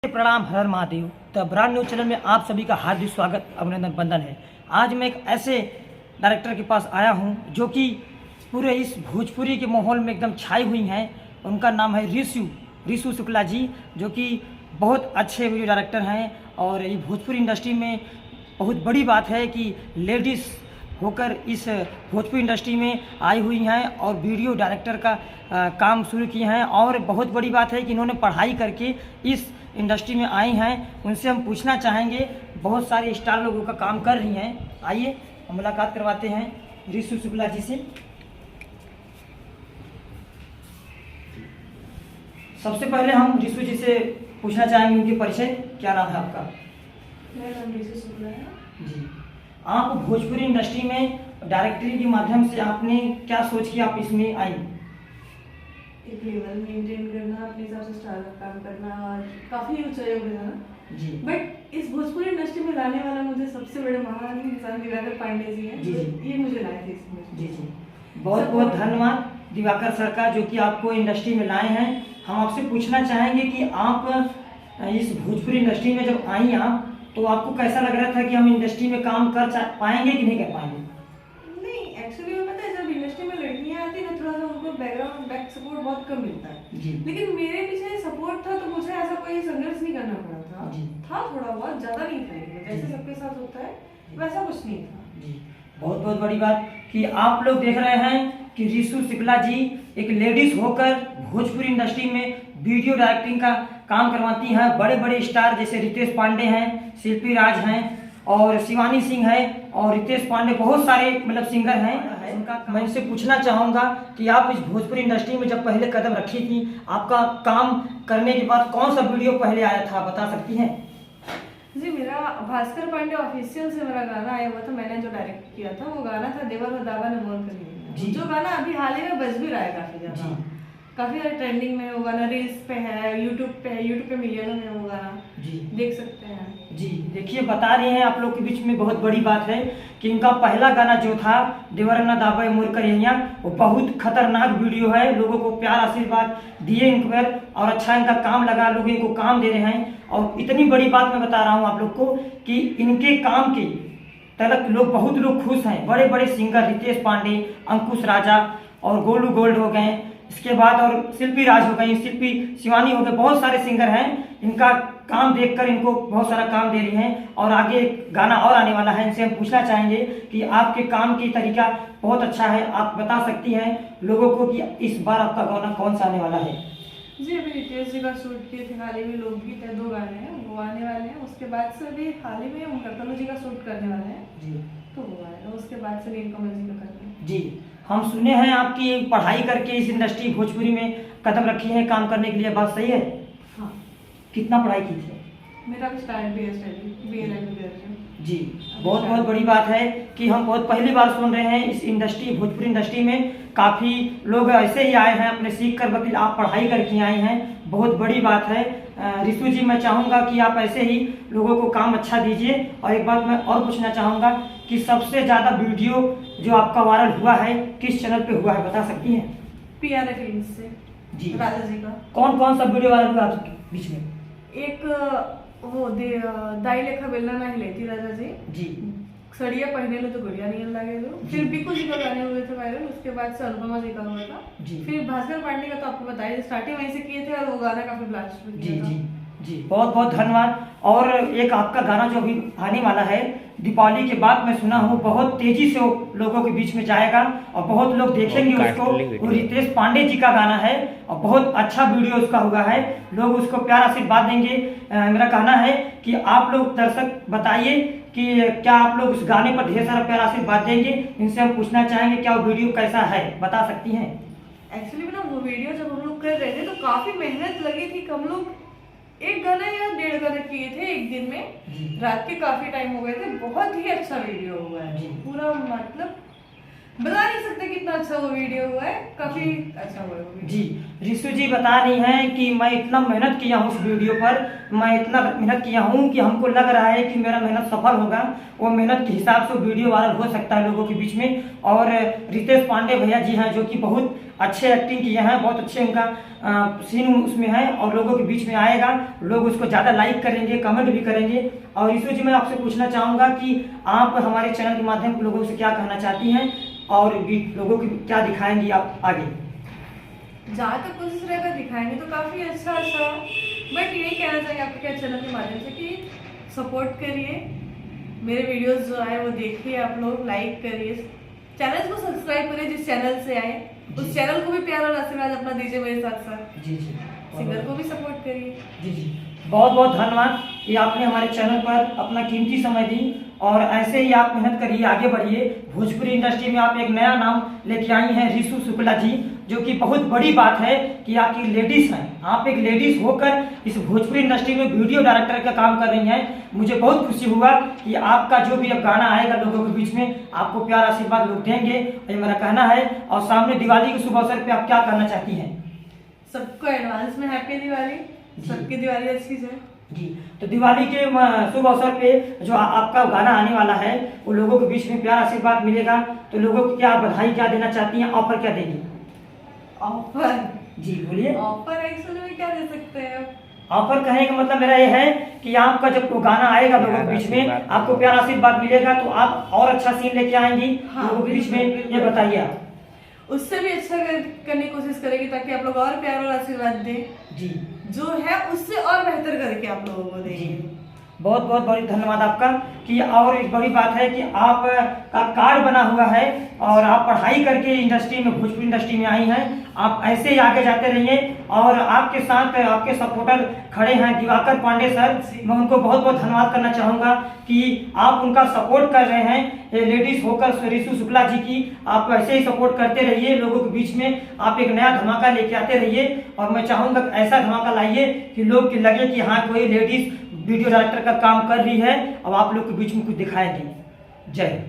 प्रणाम, हर महादेव। तो brand news channel में आप सभी का हार्दिक स्वागत, अभिनंदन, वंदन है। आज मैं एक ऐसे डायरेक्टर के पास आया हूं जो कि पूरे इस भोजपुरी के माहौल में एकदम छाई हुई हैं। उनका नाम है रिशु शुक्ला जी, जो कि बहुत अच्छे वीडियो डायरेक्टर हैं। और ये भोजपुरी इंडस्ट्री में बहुत बड़ी बात है कि लेडीज़ होकर इस भोजपुरी इंडस्ट्री में आई हुई हैं और वीडियो डायरेक्टर का काम शुरू किए हैं। और बहुत बड़ी बात है कि इन्होंने पढ़ाई करके इस इंडस्ट्री में आई हैं। उनसे हम पूछना चाहेंगे, बहुत सारे स्टार लोगों का काम कर रही हैं। आइए हम मुलाकात करवाते हैं रिशु शुक्ला जी से। सबसे पहले हम रिशु जी से पूछना चाहेंगे उनके परिचय। क्या नाम है आपका? मेरा नाम रिशु शुक्ला है जी। आप भोजपुरी इंडस्ट्री में डायरेक्टरी के माध्यम से आपने क्या सोच के आप इसमें आई? एक लेवल मेंटेन करना, अपने हिसाब से स्टार्टअप काम करना और काफ़ी ऊंचाई हो गया ना जी। बट इस भोजपुरी इंडस्ट्री में लाने वाला मुझे सबसे बड़े महान इंसान दिवाकर पांडे जी हैं। जी, तो जी। ये मुझे लाए थे इसमें। जी जी, बहुत बहुत धन्यवाद दिवाकर सर का, जो कि आपको इंडस्ट्री में लाए हैं। हम आपसे पूछना चाहेंगे कि आप इस भोजपुरी इंडस्ट्री में जब आई आप, तो आपको कैसा लग रहा था कि हम इंडस्ट्री में काम कर पाएंगे कि नहीं कर पाएंगे? नहीं, एक्चुअली वो पता है, जब इंडस्ट्री में लड़कियां आती है ना, थोड़ा सा उनको बैकग्राउंड बैक सपोर्ट बहुत कम मिलता है। जी। लेकिन मेरे पीछे सपोर्ट था, तो मुझे ऐसा कोई संघर्ष नहीं करना पड़ा था। जी। था थोड़ा बहुत, ज्यादा नहीं था, लेकिन जैसे जी। सबके साथ होता है वैसा कुछ नहीं था। जी, बहुत बहुत बड़ी बात कि आप लोग देख रहे हैं कि रिशु शुक्ला जी एक लेडीज होकर भोजपुरी इंडस्ट्री में वीडियो डायरेक्टिंग का काम करवाती हैं। बड़े बड़े स्टार जैसे रितेश पांडे हैं, शिल्पी राज हैं और शिवानी सिंह है और रितेश पांडे, बहुत सारे मतलब सिंगर हैं। उनका मैं इनसे पूछना चाहूँगा कि आप इस भोजपुरी इंडस्ट्री में जब पहले कदम रखी थी, आपका काम करने के बाद कौन सा वीडियो पहले आया था, बता सकती हैं? जी, मेरा भास्कर पांडे ऑफिशियल से मेरा गाना आया हुआ था। मैंने जो डायरेक्ट किया था वो गाना था देवर दावा ने मोर कर जी। जो गाना अभी हाल ही में बज भी रहा है काफी ज्यादा, काफी ज्यादा ट्रेंडिंग में। वो गाना रील्स पे है, यूट्यूब पे मिलियनों में वो गाना जी देख सकते हैं। जी, देखिए बता रहे हैं आप लोग के बीच में बहुत बड़ी बात है कि इनका पहला गाना जो था देवरना दाबा मोर करिया, वो बहुत खतरनाक वीडियो है। लोगों को प्यार आशीर्वाद दिए इन पर और अच्छा इनका काम लगा, लोग इनको काम दे रहे हैं। और इतनी बड़ी बात मैं बता रहा हूँ आप लोग को कि इनके काम के तलक लोग बहुत लोग खुश हैं। बड़े बड़े सिंगर रितेश पांडे, अंकुश राजा और गोलू गोल्ड हो गए, इसके बाद और शिल्पी राज हो गई, शिल्पी शिवानी हो गए, बहुत सारे सिंगर हैं। इनका काम देखकर इनको बहुत सारा काम दे रही हैं और आगे गाना और आने वाला है। इनसे हम पूछना चाहेंगे कि आपके काम की तरीका बहुत अच्छा है, आप बता सकती हैं लोगों को कि इस बार आपका गाना कौन सा आने वाला है? जी, अभी रितेश जी का शूट किए थे, हाल ही में लोकगीत है, 2 गाने हैं वो आने वाले हैं। उसके बाद से अभी हाल ही में कल्लू जी का शूट करने वाले हैं जी, तो वो आएगा। उसके बाद से नीलकमल जी का करना है। जी, हम सुने हैं आपकी पढ़ाई करके इस इंडस्ट्री भोजपुरी में कदम रखी है काम करने के लिए, बात सही है? हाँ, कितना पढ़ाई की थी? मेरा भी स्टार्ट भी है जी, बहुत बहुत बड़ी बात है कि हम बहुत पहली बार सुन रहे हैं इस इंडस्ट्री भोजपुरी इंडस्ट्री में काफ़ी लोग ऐसे ही आए हैं अपने सीख कर, वकील आप पढ़ाई करके आए हैं, बहुत बड़ी बात है। रिशु जी, मैं चाहूँगा कि आप ऐसे ही लोगों को काम अच्छा दीजिए। और एक बात मैं और पूछना चाहूँगा कि सबसे ज़्यादा वीडियो जो आपका वायरल हुआ है किस चैनल पे हुआ है, बता सकती हैं? PRA फिल्म्स से जी, राजा जी का। कौन कौन सा वीडियो वायरल हुआ आपके बीच में? एक वो दाई लेखा बेलना नहीं लेती राजा जी, जी सड़िया पहने लो तो गुड़िया नहीं लगे लो। फिर बिकू जी का गाने हुए थे वायरल, उसके बाद से अनुपमा जी का हुआ था। जी। फिर भास्कर पांडे का तो आपको बताइए, स्टार्टिंग वहीं से किए थे और वो गाना काफी ब्लास्ट जी जी जी, बहुत बहुत धन्यवाद। और एक आपका गाना जो अभी आने वाला है दीपावली के बाद, मैं सुना हूँ बहुत तेजी से वो लोगों के बीच में जाएगा और बहुत लोग देखेंगे उसको। वो रितेश पांडे जी का गाना है और बहुत अच्छा वीडियो उसका हुआ है, लोग उसको प्यार आशीर्वाद देंगे। मेरा कहना है कि आप लोग दर्शक बताइए कि क्या आप लोग उस गाने पर ढेर सारा प्यार आशीर्वाद देंगे? इनसे हम पूछना चाहेंगे क्या वो वीडियो कैसा है, बता सकती हैं? एक्चुअली ना वो वीडियो जब हम लोग कर रहे थे तो काफी मेहनत लगी थी। हम लोग 1 गाना या 1.5 गाना किए थे एक दिन में, रात के काफी टाइम हो गए थे। बहुत ही अच्छा वीडियो हुआ है पूरा, मतलब बता नहीं सकते कितना अच्छा वो वीडियो हुआ है, काफी अच्छा हुआ है वो वीडियो। जी, रिशु जी बता रही हैं कि मैं इतना मेहनत किया हूँ उस वीडियो पर, मैं इतना मेहनत किया हूँ कि हमको लग रहा है कि मेरा मेहनत सफल होगा। वो मेहनत के हिसाब से वीडियो वायरल हो सकता है लोगों के बीच में। और रितेश पांडे भैया जी हैं जो कि बहुत अच्छे एक्टिंग किए हैं, बहुत अच्छे उनका सीन उसमें है और लोगों के बीच में आएगा, लोग उसको ज़्यादा लाइक करेंगे, कमेंट भी करेंगे। और ईशू जी मैं आपसे पूछना चाहूँगा कि आप हमारे चैनल के माध्यम से लोगों से क्या कहना चाहती हैं और लोगों को क्या दिखाएंगी आप आगे? जहाँ तक कोशिश रहेगा दिखाएंगे तो काफ़ी अच्छा बट यही कहना चाहिए आपके क्या चैनल के माध्यम से कि सपोर्ट करिए, मेरे वीडियोस जो आए वो देखिए, आप लोग लाइक करिए, चैनल को सब्सक्राइब करिए जिस चैनल से आए, उस चैनल को भी प्यार और आशीर्वाद अपना दीजिए मेरे साथ साथ। जी जी, सिंगर को भी सपोर्ट करिए। जी जी, बहुत बहुत धन्यवाद कि आपने हमारे चैनल पर अपना कीमती समय दी और ऐसे ही आप मेहनत करिए, आगे बढ़िए। भोजपुरी इंडस्ट्री में आप एक नया नाम लेके आई हैं रिशु शुक्ला जी, जो कि बहुत बड़ी बात है कि आपकी लेडीज हैं, आप एक लेडीज होकर इस भोजपुरी इंडस्ट्री में वीडियो डायरेक्टर का काम कर रही हैं। मुझे बहुत खुशी हुआ कि आपका जो भी अब गाना आएगा लोगों के बीच में आपको प्यार आशीर्वाद लोग देंगे, ये मेरा कहना है। और सामने दिवाली के शुभ अवसर पे आप क्या करना चाहती हैं? सबको एडवांस में हैप्पी दिवाली, सबकी दिवाली अच्छी जाए जी। तो दिवाली के शुभ अवसर पे जो आपका गाना आने वाला है वो लोगों के बीच में प्यार आशीर्वाद मिलेगा, तो लोगों को क्या बधाई क्या देना चाहती हैं, ऑफर क्या देंगी? ऑफर? जी बोलिए। ऑफर एक्चुअली में क्या दे सकते हैं? ऑफर कहने का मतलब मेरा ये है कि आपका जब वो गाना आएगा लोगों के बीच में आपको प्यार आशीर्वाद मिलेगा तो आप और अच्छा सीन लेके आएंगी लोगों के बीच में, ये बताइए आप। उससे भी अच्छा करने की कोशिश करेगी ताकि आप लोग और प्यार और आशीर्वाद दें जी, जो है उससे और बेहतर करके आप लोगों को देंगे। बहुत बहुत बड़ी धन्यवाद आपका। कि और एक बड़ी बात है कि आप का कार्ड बना हुआ है और आप पढ़ाई करके इंडस्ट्री में भोजपुरी इंडस्ट्री में आई हैं, आप ऐसे ही आगे जाते रहिए। और आपके साथ आपके सपोर्टर खड़े हैं दिवाकर पांडे सर, मैं उनको बहुत बहुत धन्यवाद करना चाहूँगा कि आप उनका सपोर्ट कर रहे हैं लेडीज होकर रिशु शुक्ला जी की। आप ऐसे ही सपोर्ट करते रहिए, लोगों के बीच में आप एक नया धमाका लेके आते रहिए। और मैं चाहूँगा ऐसा धमाका लाइए कि लोग की लगे कि हाँ कोई लेडीज वीडियो डायरेक्टर का काम कर रही है और आप लोग के बीच में कुछ दिखाएगी। जय।